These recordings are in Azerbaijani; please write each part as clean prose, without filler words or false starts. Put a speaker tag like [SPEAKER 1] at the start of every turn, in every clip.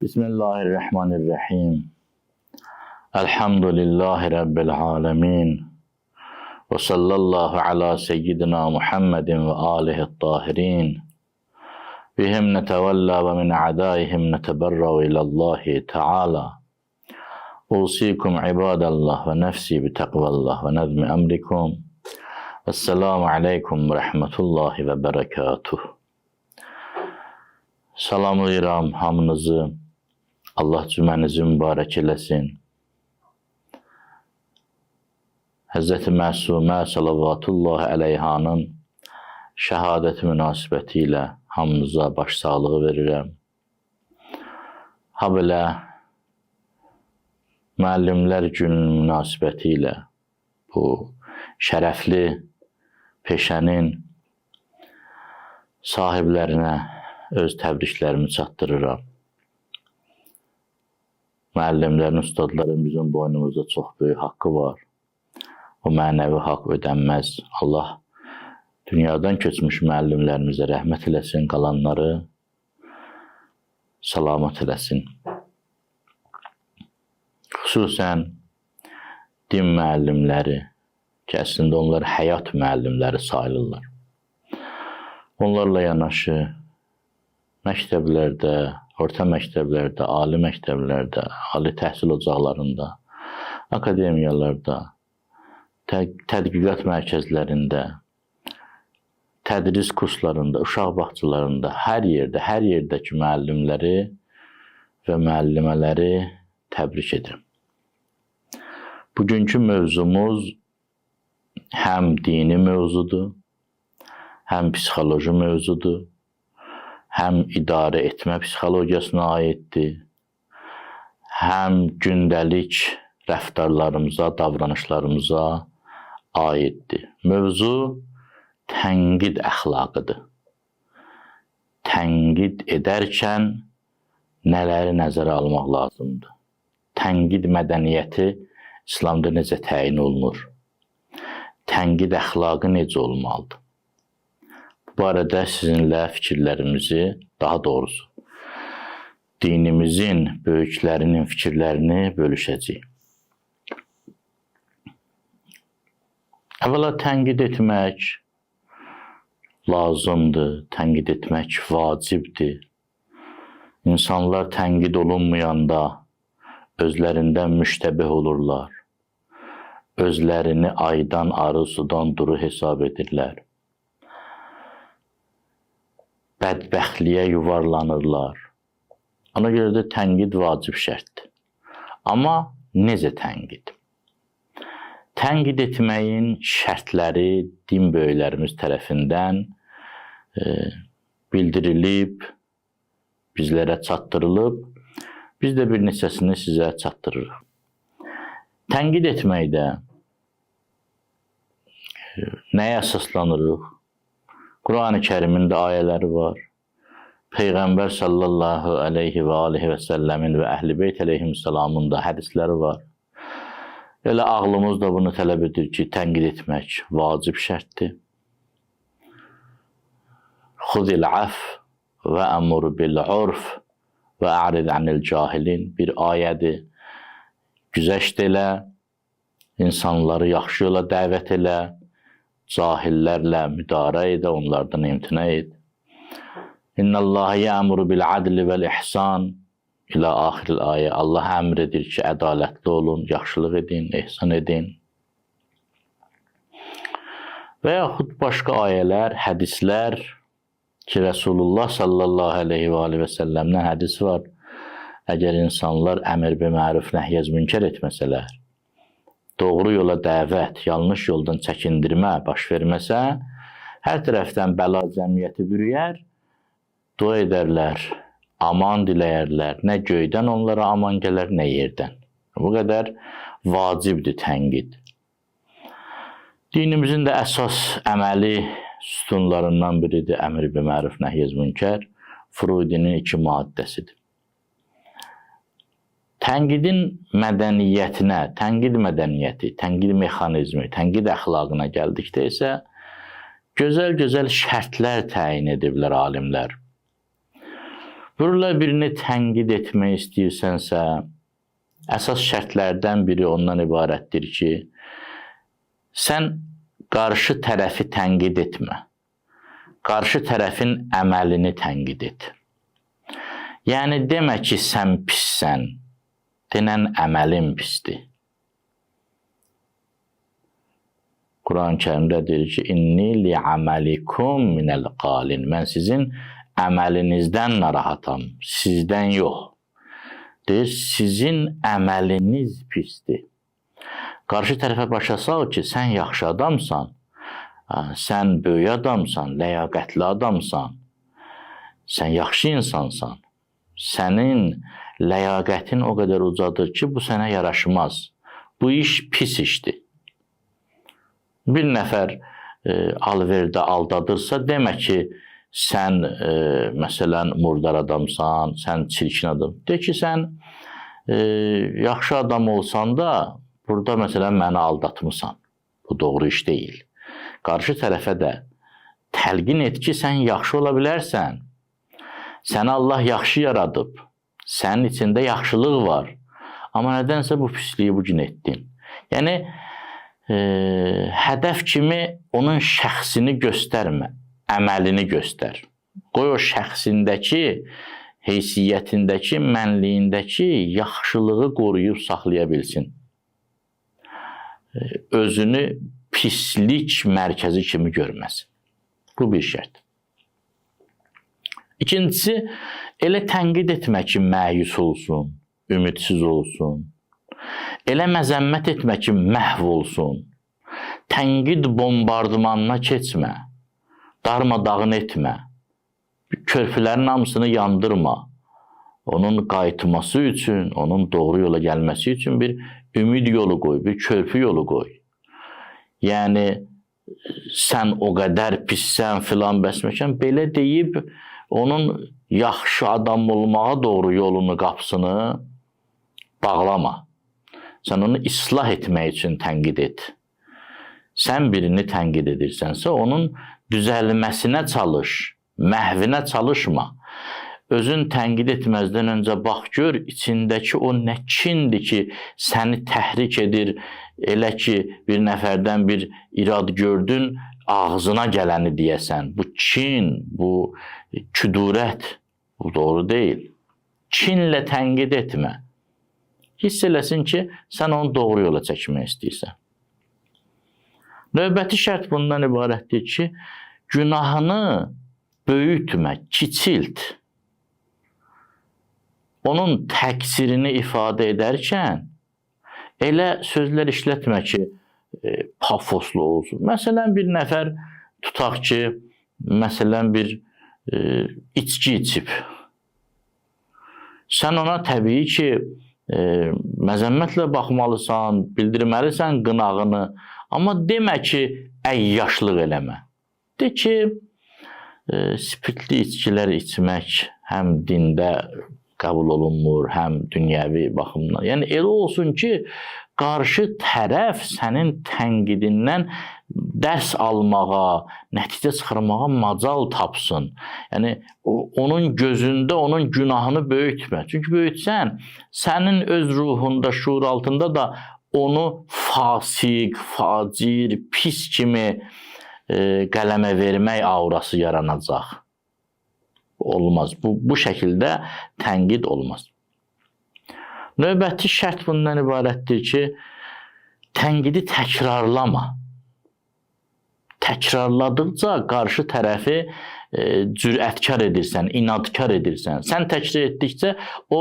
[SPEAKER 1] Bismillahirrahmanirrahim. Elhamdülillahi Rabbil alemin. Ve sallallahu ala seyyidina Muhammedin ve alihi tahirin. Bihim netevella ve min adaihim neteberrav ilallahi teala. Usikum ibadallah ve nefsi bi takvallah ve nezmi emrikum. Esselamu aleykum ve rahmetullahi ve berekatuh. Salamlayıram hamınızı. Allah cümlənizi mübarək eləsin. Həzrəti Məsumə salavatullahi əleyhanın şəhadəti münasibəti ilə hamınıza baş sağlığı verirəm. Ha belə müəllimlər gününün münasibəti ilə bu şərəfli peşənin sahiblərinə öz təbriklərimi çatdırıram. Müəllimlərin, ustadların bizim boynumuzda çox böyük haqqı var. O mənəvi haqq ödənməz. Allah dünyadan köçmüş müəllimlərimizə rəhmət eləsin, qalanları salamat eləsin. Xüsusən din müəllimləri ki, əslində onlar həyat müəllimləri sayılırlar. Onlarla yanaşı məktəblərdə, orta məktəblərdə, ali məktəblərdə, ali təhsil ocaqlarında, akademiyalarda, tədqiqat mərkəzlərində, tədris kurslarında, uşaq bağçalarında, hər yerdəki müəllimləri və müəllimələri təbrik edirəm. Bugünkü mövzumuz həm dini mövzudur, həm psixoloji mövzudur, həm idarə etmə psixologiyasına aiddir, həm gündəlik rəftarlarımıza, davranışlarımıza aiddir. Mövzu tənqid əxlaqıdır. Tənqid edərkən nələri nəzərə almaq lazımdır? Tənqid mədəniyyəti İslamda necə təyin olunur? Tənqid əxlaqı necə olmalıdır? Bu barədə sizinlə fikirlərimizi, daha doğrusu dinimizin böyüklərinin fikirlərini bölüşəcəyik. Əvvəla tənqid etmək lazımdır, tənqid etmək vacibdir. İnsanlar tənqid olunmayanda özlərindən müştəbih olurlar. Özlərini aydan, arı, sudan duru hesab edirlər. Bədbəxtliyə yuvarlanırlar. Ona görə də tənqid vacib şərtdir. Amma necə tənqid? Tənqid etməyin şərtləri din böyüklərimiz tərəfindən bildirilib, bizlərə çatdırılıb, biz də bir neçəsini sizə çatdırırıq. Tənqid etməkdə nəyə əsaslanırıq? Quran-ı Kərimin də ayələri var. Peyğəmbər sallallahu aleyhi və alihi və səlləmin və əhl-i beyt əleyhissalamın da hədisləri var. Elə ağlımız da bunu tələb edir ki, tənqid etmək vacib şərtdir. Xudil əf və əmur bil urf və ərid anil cahilin bir ayədir. Güzəşt elə, insanları yaxşı yola dəvət elə, cahillərlə müdarə edə, onlardan imtina et. İnnəllahi yəmuru bil adli vəl ihsan ilə axiril ayə. Allah əmr edir ki, ədalətli olun, yaxşılıq edin, ihsan edin. Və yaxud başqa ayələr, hədislər ki, Rasulullah sallallahu aleyhi və səlləmdən hədis var. Əgər insanlar əmr bi məruf nəhyəz münkər etməsələr, doğru yola dəvət, yanlış yoldan çəkindirmə baş verməsə, hər tərəfdən bəla cəmiyyəti bürüyər, dua edərlər, aman diləyərlər, nə göydən onlara aman gələr, nə yerdən. Bu qədər vacibdir tənqid. Dinimizin də əsas əməli sütunlarından biridir, əmr bi məruf nəhyəz münkər, Freudinin 2 maddəsidir. Tənqidin mədəniyyətinə, tənqid mədəniyyəti, tənqid mexanizmi, tənqid əxlaqına gəldikdə isə gözəl-gözəl şərtlər təyin ediblər alimlər. Burada birini tənqid etmək istəyirsənsə, əsas şərtlərdən biri ondan ibarətdir ki, sən qarşı tərəfi tənqid etmə. Qarşı tərəfin əməlini tənqid et. Yəni, demə ki, sən pissən, denən əməlin pisdir. Quran-ı Kərimdə deyir ki, inni li'amalikum minəl qalin. Mən sizin əməlinizdən narahatam, sizdən yox. Deyir, sizin əməliniz pisdir. Qarşı tərəfə başa sal ki, sən yaxşı adamsan, sən böyük adamsan, ləyaqətli adamsan, sən yaxşı insansan. Sənin ləyaqətin o qədər ucadır ki, bu sənə yaraşmaz. Bu iş pis işdir. Bir nəfər alverdə aldadırsa, demə ki, sən məsələn murdar adamsan, sən çirkin adam. De ki, sən yaxşı adam olsan da, burada məsələn məni aldatmısan. Bu doğru iş deyil. Qarşı tərəfə də təlqin et ki, sən yaxşı ola bilərsən. Səni Allah yaxşı yaradıb. Sənin içində yaxşılıq var. Amma nədənsə bu pisliyi bu gün etdin. Yəni, hədəf kimi onun şəxsini göstərmə, əməlini göstər. Qoy o şəxsindəki, heysiyyətindəki, mənliyindəki yaxşılığı qoruyub saxlaya bilsin. Özünü pislik mərkəzi kimi görməsin. Bu bir şərt. İkincisi, elə tənqid etmə ki, məyus olsun, ümidsiz olsun. Elə məzəmmət etmə ki, məhv olsun. Tənqid bombardımanına keçmə. Darmadağın etmə. Körpülərin hamısını yandırma. Onun qayıtması üçün, onun doğru yola gəlməsi üçün bir ümid yolu qoy, bir körpü yolu qoy. Yəni, sən o qədər pissən filan bəsməkən, belə deyib, onun yaxşı adam olmağa doğru yolunu, qapısını bağlama. Sən onu islah etmək üçün tənqid et. Sən birini tənqid edirsənsə, onun düzəlməsinə çalış, məhvinə çalışma. Özün tənqid etməzdən öncə bax gör, içindəki o nə kindir ki, səni təhrik edir, elə ki, bir nəfərdən bir irad gördün, ağzına gələni deyəsən. Bu kin, bu küdurət, bu doğru deyil. Kinlə tənqid etmə. Hiss eləsin ki, sən onu doğru yola çəkmək istəyirsən. Növbəti şərt bundan ibarətdir ki, günahını böyütmə, kiçilt. Onun təqsirini ifadə edərkən, elə sözlər işlətmə ki, pafoslu olsun. Məsələn, bir nəfər tutaq ki, məsələn, bir içki içib. Sən ona təbii ki, məzəmmətlə baxmalısan, bildirməlisən qınağını, amma demə ki, əyyaşlıq eləmə. De ki, spirtli içkilər içmək həm dində qəbul olunmur, həm dünyəvi baxımdan. Yəni, elə olsun ki, qarşı tərəf sənin tənqidindən dərs almağa, nəticə çıxarmağa macal tapsın. Yəni, onun gözündə onun günahını böyütmə. Çünki böyütsən, sənin öz ruhunda, şuur altında da onu fasiq, facir, pis kimi qələmə vermək aurası yaranacaq. Olmaz. Bu şəkildə tənqid olmaz. Növbəti şərt bundan ibarətdir ki, tənqidi təkrarlama. Təkrarladıqca qarşı tərəfi cürətkar edirsən, inadkar edirsən. Sən təkrar etdikcə o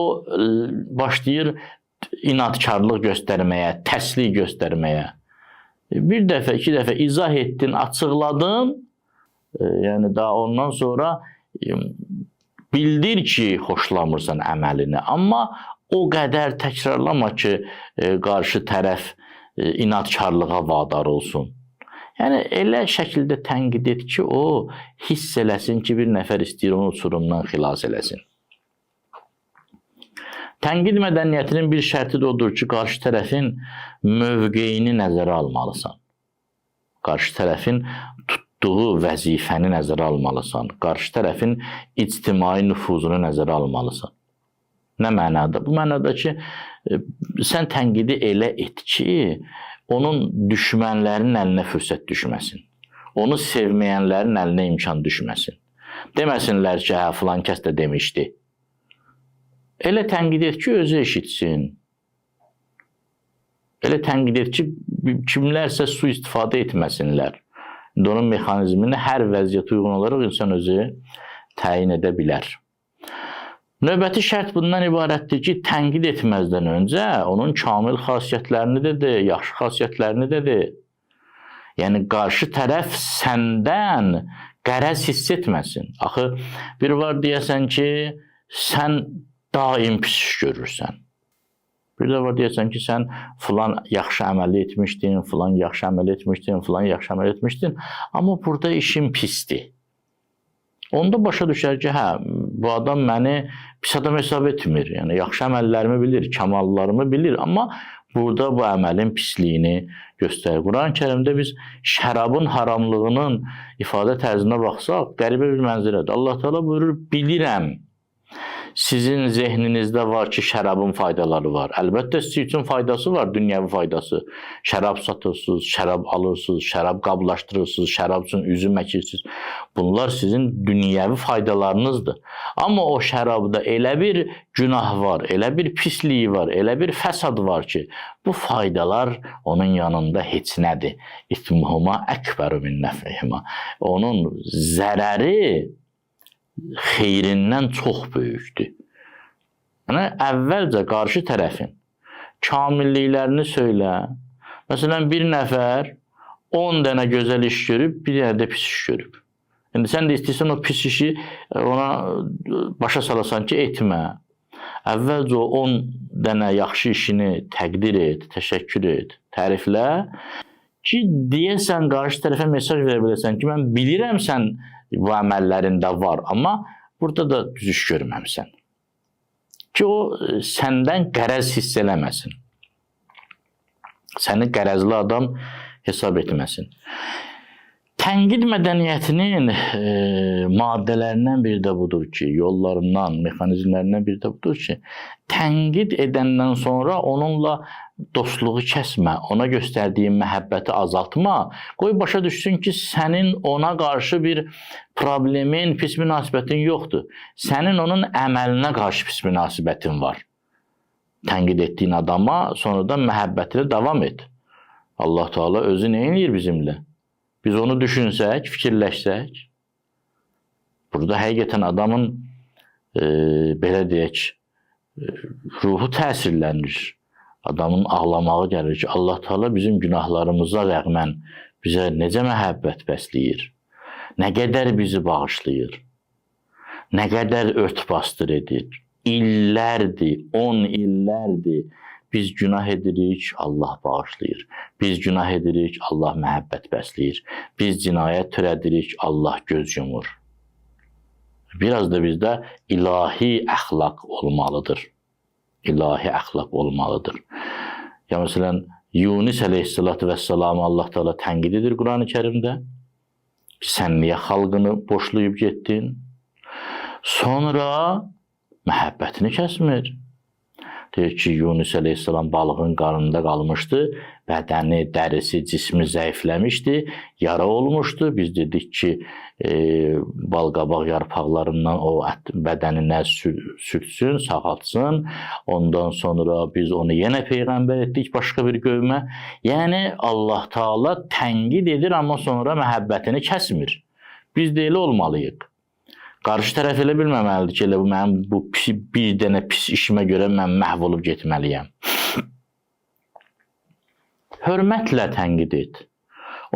[SPEAKER 1] başlayır inadkarlıq göstərməyə, təslik göstərməyə. Bir dəfə, iki dəfə izah etdin, açıqladın, yəni daha ondan sonra bildir ki, xoşlamırsan əməlini, amma o qədər təkrarlama ki, qarşı tərəf inadkarlığa vadar olsun. Yəni, elə şəkildə tənqid et ki, o hiss eləsin ki, bir nəfər istəyir onu uçurumdan xilas eləsin. Tənqid mədəniyyətinin bir şərti də odur ki, qarşı tərəfin mövqeyini nəzərə almalısan. Qarşı tərəfin tutduğu tutduğu vəzifəni nəzərə almalısan. Qarşı tərəfin ictimai nüfuzunu nəzərə almalısan. Nə mənada? Bu mənada ki, sən tənqidi elə et ki, onun düşmənlərinin əlinə fürsət düşməsin. Onu sevməyənlərin əlinə imkan düşməsin. Deməsinlər ki, hə, filan kəs də demişdi. Elə tənqid et ki, özü eşitsin. Elə tənqid et ki, kimlərsə sui-istifadə etməsinlər. Onun mexanizmini hər vəziyyətə uyğun olaraq insan özü təyin edə bilər. Növbəti şərt bundan ibarətdir ki, tənqid etməzdən öncə onun kamil xasiyyətlərini də de, yaxşı xasiyyətlərini də de. Yəni, qarşı tərəf səndən qərəz hiss etməsin. Axı, bir var deyəsən ki, sən daim pis iş görürsən. Bir də var deyəsən ki, sən filan yaxşı əməl etmişdin, filan yaxşı əməl etmişdin, filan yaxşı əməl etmişdin, amma burada işin pisdir. Onda başa düşər ki, hə, bu adam məni pis adam hesab etmir. Yəni, yaxşı əməllərimi bilir, kəmallarımı bilir, amma burada bu əməlin pisliyini göstərir. Quran-ı Kərimdə biz şərabın haramlığının ifadə tərzinə baxsaq, qəribə bir mənzərədir. Allah Teala buyurur, bilirəm. Sizin zehninizdə var ki, şərabın faydaları var. Əlbəttə, sizin üçün faydası var, dünyəvi faydası. Şərab satırsınız, şərab alırsınız, şərab qablaşdırırsınız, şərab üçün üzüm əkirsiniz. Bunlar sizin dünyəvi faydalarınızdır. Amma o şərabda elə bir günah var, elə bir pisliyi var, elə bir fəsad var ki, bu faydalar onun yanında heç nədir. İthmuhuma əkbəru min nəfihima. Onun zərəri xeyrindən çox böyükdür. Yəni, əvvəlcə qarşı tərəfin kamilliklərini söylə. Məsələn, bir nəfər 10 dənə gözəl iş görüb, bir dənə də pis iş görüb. Yəni, sən də istəyirsən o pis işi ona başa salasan ki, etmə. Əvvəlcə o 10 dənə yaxşı işini təqdir et, təşəkkür et, təriflə ki, deyəsən, qarşı tərəfə mesaj verə biləsən ki, mən bilirəm sən bu əməllərində var, amma burada da düz iş görməmsən. Ki, o səndən qərəz hiss eləməsin. Səni qərəzli adam hesab etməsin. Tənqid mədəniyyətinin maddələrindən biri də budur ki, yollarından, mexanizmlərindən biri də budur ki, tənqid edəndən sonra onunla dostluğu kəsmə, ona göstərdiyin məhəbbəti azaltma, qoy başa düşsün ki, sənin ona qarşı bir problemin, pis münasibətin yoxdur. Sənin onun əməlinə qarşı pis münasibətin var. Tənqid etdiyin adama sonradan məhəbbətinə davam et. Allah Teala özü nə edir bizimlə? Biz onu düşünsək, fikirləşsək, burada həqiqətən adamın, belə deyək, ruhu təsirlənir. Adamın ağlamağı gəlir ki, Allah Teala bizim günahlarımıza rəğmən bizə necə məhəbbət bəsləyir, nə qədər bizi bağışlayır, nə qədər ört-bastır edir. İllərdir, 10 illərdir. Biz günah edirik, Allah bağışlayır. Biz günah edirik, Allah məhəbbət bəsləyir. Biz cinayət törədirik, Allah göz yumur. Biraz da bizdə ilahi əxlaq olmalıdır. İlahi əxlaq olmalıdır. Ya məsələn, Yunus əleyhissalatu vəssalamı Allah Teala tənqid edir Quran-ı Kərimdə. Sən niyə xalqını boşlayıb getdin? Sonra məhəbbətini kəsmir. Deyir ki, Yunus əleyhissalam balığın qarnında qalmışdı, bədəni, dərisi, cismi zəifləmişdi, yara olmuşdu. Biz dedik ki, balqabaq yarpaqlarından o bədəninə sürtsün, sağaltsın. Ondan sonra biz onu yenə peyğəmbər etdik başqa bir qövmə. Yəni, Allah Teala tənqid edir, amma sonra məhəbbətini kəsmir. Biz də elə olmalıyıq. Qarşı tərəf elə bilməməlidir ki, elə mənim bu bir dənə pis işimə görə mən məhv olub getməliyəm. Hörmətlə tənqid et.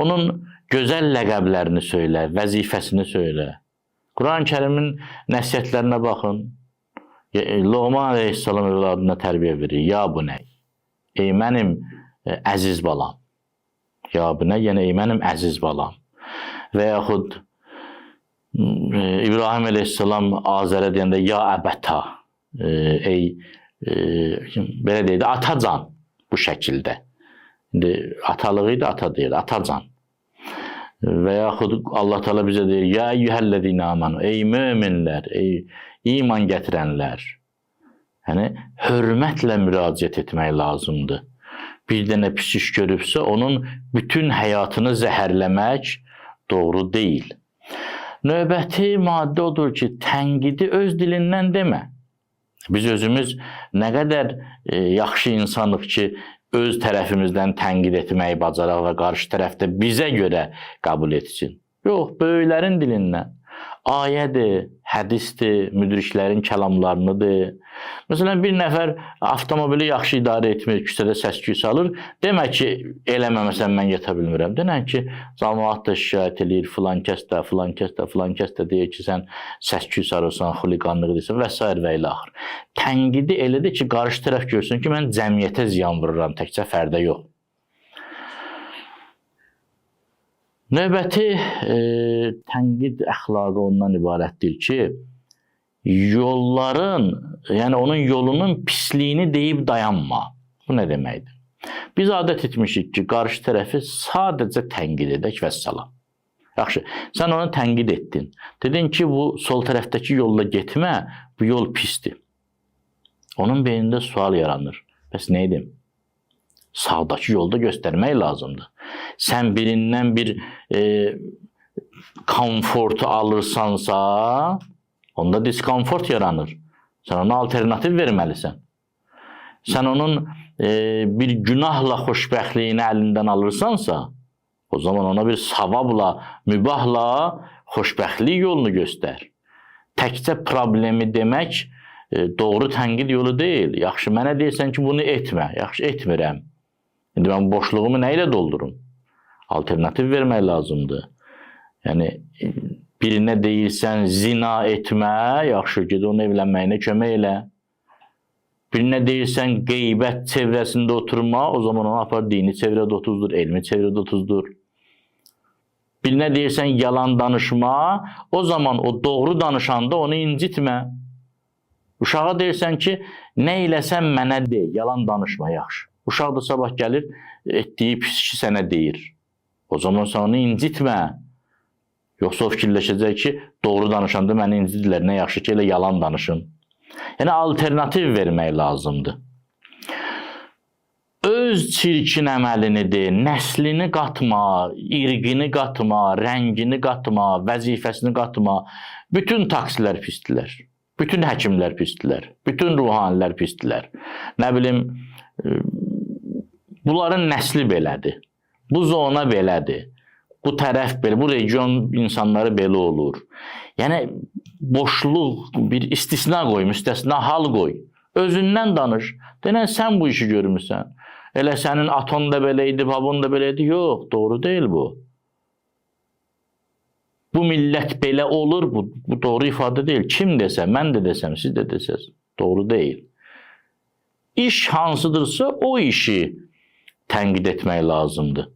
[SPEAKER 1] Onun gözəl ləqəblərini söylə, vəzifəsini söylə. Quran-ı Kərimin nəsihətlərinə baxın. Loğman əleyhissalam övladına tərbiyə verir. Ya bu nə? Ey mənim əziz balam. Ya bu nə? Yəni, ey mənim əziz balam. Və yaxud İbrahim əleyhissalam Azərə deyəndə ya əbəta, belə deyildi, atacan bu şəkildə. İndi atalığı idi, ata deyildi, atacan. Və yaxud Allah Teala bizə deyir: "Ya eyyuhellezine amanu", ey möminlər, ey iman gətirənlər. Yəni hörmətlə müraciət etmək lazımdır. Bir dənə pis iş görübsə, onun bütün həyatını zəhərləmək doğru deyil. Növbəti maddə odur ki, tənqidi öz dilindən demə. Biz özümüz nə qədər yaxşı insanıq ki, öz tərəfimizdən tənqid etməyi bacaraq və qarşı tərəfdə bizə görə qəbul etsin. Yox, böyüklərin dilindən. Ayədir, hədisdir, müdriklərin kəlamlarınıdır. Məsələn, bir nəfər avtomobili yaxşı idarə etmir, küçədə səs-küy salır. Demək ki, eləməməsən mən yata bilmirəm. Denən ki, cəmaət da şikayət edir, filan kəs də, filan kəs də, filan kəs də deyir ki, sən səs-küy salırsan, xuliqanlıq edirsən və s. və ilə axır. Tənqidi elədir ki, qarşı tərəf görsün ki, mən cəmiyyətə ziyan vururam, təkcə fərdə yox. Növbəti tənqid əxlaqı ondan ibarətdir ki, yolların, yəni onun yolunun pisliyini deyib dayanma. Bu nə deməkdir? Biz adət etmişik ki, qarşı tərəfi sadəcə tənqid edək və salam. Yaxşı, sən onu tənqid etdin. Dedin ki, bu sol tərəfdəki yolla getmə, bu yol pisdir. Onun beynində sual yaranır. Bəs nə edim? Sağdakı yolda göstərmək lazımdır. Sən birindən bir komfortu alırsansa, onda diskomfort yaranır. Sən ona alternativ verməlisən. Sən onun bir günahla xoşbəxtliyini əlindən alırsansa, o zaman ona bir savabla, mübahla xoşbəxtlik yolunu göstər. Təkcə problemi demək doğru tənqid yolu deyil. Yaxşı, mənə deyirsən ki, bunu etmə. Yaxşı, etmirəm. İndi mən boşluğumu nə ilə doldurum? Alternativ vermək lazımdır. Yəni, birinə deyirsən zina etmə, yaxşı, ged onun evlənməyinə kömək elə. Birinə deyirsən qeybət çevrəsində oturma, o zaman onu apar dini çevrədə otuzdur, elmi çevrədə otuzdur. Birinə deyirsən yalan danışma, o zaman o doğru danışanda onu incitmə. Uşağa deyirsən ki, nə eləsən mənə de, yalan danışma, yaxşı. Uşaq da sabah gəlir, etdiyi pis işi sənə deyir. O zaman sən onu incitmə. Yoxsa o fikirləşəcək ki, doğru danışanda məni incidirlər, nə yaxşı ki, elə yalan danışım. Yəni, alternativ vermək lazımdır. Öz çirkin əməlini de, nəslini qatma, irqini qatma, rəngini qatma, vəzifəsini qatma. Bütün taksilər pisdilər, bütün həkimlər pisdilər, bütün ruhanilər pisdilər. Nə bilim, bunların nəsli belədir, bu zona belədir, bu tərəf belə, bu region insanları belə olur. Yəni, boşluq, bir istisna qoy, müstəsna hal qoy. Özündən danış. Denən, sən bu işi görmüsən. Elə sənin aton da belə idi, babon da belə idi. Yox, doğru deyil bu. Bu millət belə olur, bu doğru ifadə deyil. Kim desə, mən də desəm, siz də desəz, doğru deyil. İş hansıdırsa, o işi tənqid etmək lazımdır.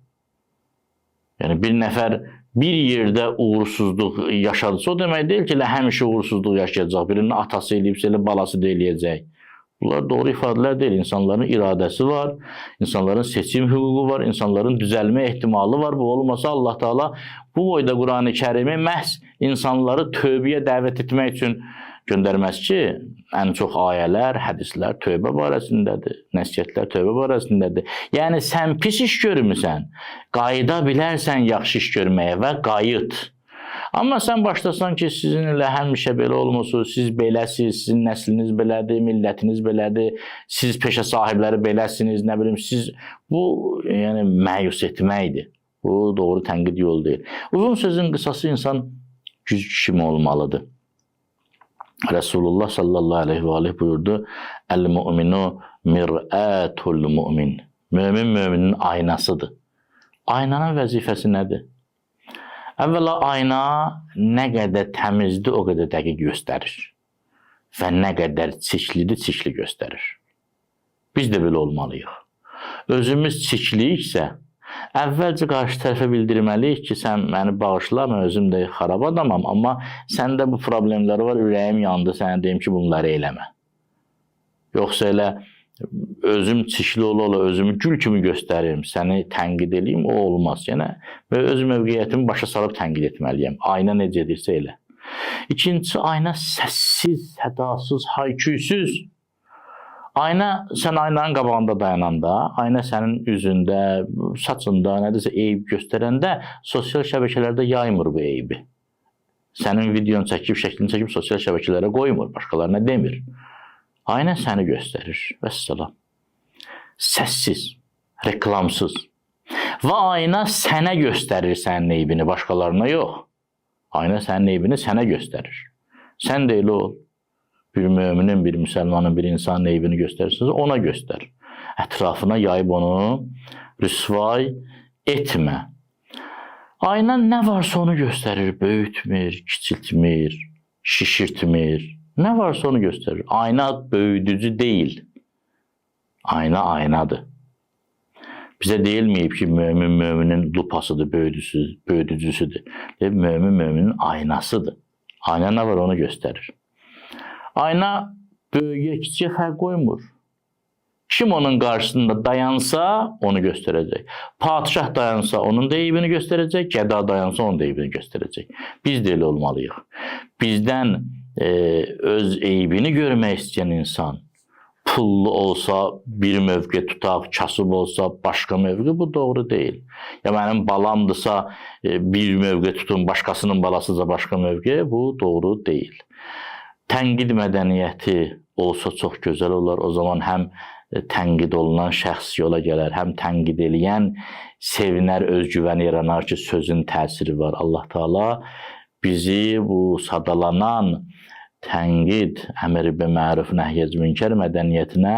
[SPEAKER 1] Yəni, bir nəfər bir yerdə uğursuzluq yaşadısa, o demək deyil ki, həmişə uğursuzluq yaşayacaq. Birinin atası eləyibsə, elə balası da eləyəcək. Bunlar doğru ifadələr deyil. İnsanların iradəsi var, insanların seçim hüququ var, insanların düzəlmə ehtimalı var. Bu olmasa Allah Teala bu boyda Quran-ı Kərimi məhz insanları tövbəyə dəvət etmək üçün göndərməz ki, ən çox ayələr, hədislər tövbə barəsindədir, nəsiyyətlər tövbə barəsindədir. Yəni, sən pis iş görmüsən, qayıda bilərsən yaxşı iş görməyə və qayıt. Amma sən başlasan ki, sizin elə həmişə belə olmusunuz, siz beləsiniz, sizin nəsliniz belədir, millətiniz belədir, siz peşə sahibləri beləsiniz, nə bilim, siz bu, yəni, məyus etməkdir. Bu, doğru tənqid yolu deyil. Uzun sözün qısası insan güc kimi olmalıdır. Resulullah sallallahu aleyhi və aleyhi buyurdu, Əl-mü'minu mir'ətul mü'min. Mömin möminin aynasıdır. Aynanın vəzifəsi nədir? Əvvəla ayna nə qədər təmizdir, o qədər dəqiq göstərir. Və nə qədər çirklidir, çirkli göstərir. Biz də belə olmalıyıq. Özümüz çirkliyiksə, əvvəlcə qarşı tərəfə bildirməliyik ki, sən məni bağışla, mən özüm də xarab adamam, amma səndə bu problemləri var, ürəyim yandı, sənə deyim ki, bunları eləmə. Yoxsa elə özüm çişli ola özümü gül kimi göstərim, səni tənqid edeyim, o olmaz. Yəni və öz mövqeyyətimi başa salıb tənqid etməliyəm. Ayna necə edirsə elə. İkincisi, ayna səssiz, sədasız, hayküysüz. Ayna, sən aynanın qabağında dayananda, ayna sənin üzündə, saçında, nədirsə eyib göstərəndə sosial şəbəkələrdə yaymır bu eybi. Sənin videonu çəkib, şəklini çəkib sosial şəbəkələrə qoymur, başqalarına demir. Ayna səni göstərir. Vəssalam. Səssiz, reklamsız. Və ayna sənə göstərir sənin eybini, başqalarına yox. Ayna sənin eybini sənə göstərir. Sən də elə ol. Bir müminin, bir müsəlmanın, bir insanın eybini göstərirsiniz, ona göstər. Ətrafına yayıb onu rüsvay etmə. Ayna nə varsa onu göstərir, böyütmür, kiçiltmir, şişirtmir. Nə varsa onu göstərir. Ayna böyüdücü deyil. Ayna aynadır. Bizə deyilməyib ki, mömin müminin lupasıdır, böyüdücüsüdür. Mömin müminin aynasıdır. Ayna nə var onu göstərir. Ayna böyüyə, kiçiyə fərq qoymur. Kim onun qarşısında dayansa, onu göstərəcək. Padişah dayansa, onun da eybini göstərəcək. Gəda dayansa, onun da eybini göstərəcək. Biz də elə olmalıyıq. Bizdən öz eybini görmək istəyən insan, pullu olsa bir mövqe tutaq, kasıb olsa başqa mövqe, bu doğru deyil. Ya mənim balamdırsa bir mövqe tutun, başqasının balasıca başqa mövqe, bu doğru deyil. Tənqid mədəniyyəti olsa çox gözəl olar. O zaman həm tənqid olunan şəxs yola gələr, həm tənqid eləyən sevinər, özgüvəni yaranar ki, sözün təsiri var. Allah Teala bizi bu sadalanan tənqid, əmr bil məruf, nəhy münkər mədəniyyətinə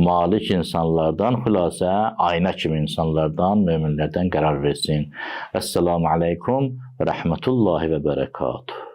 [SPEAKER 1] malik insanlardan, xülasə ayna kimi insanlardan, möminlərdən qərar versin. Əssalamu aleykum və rəhmətullahi və bərəkatuhu.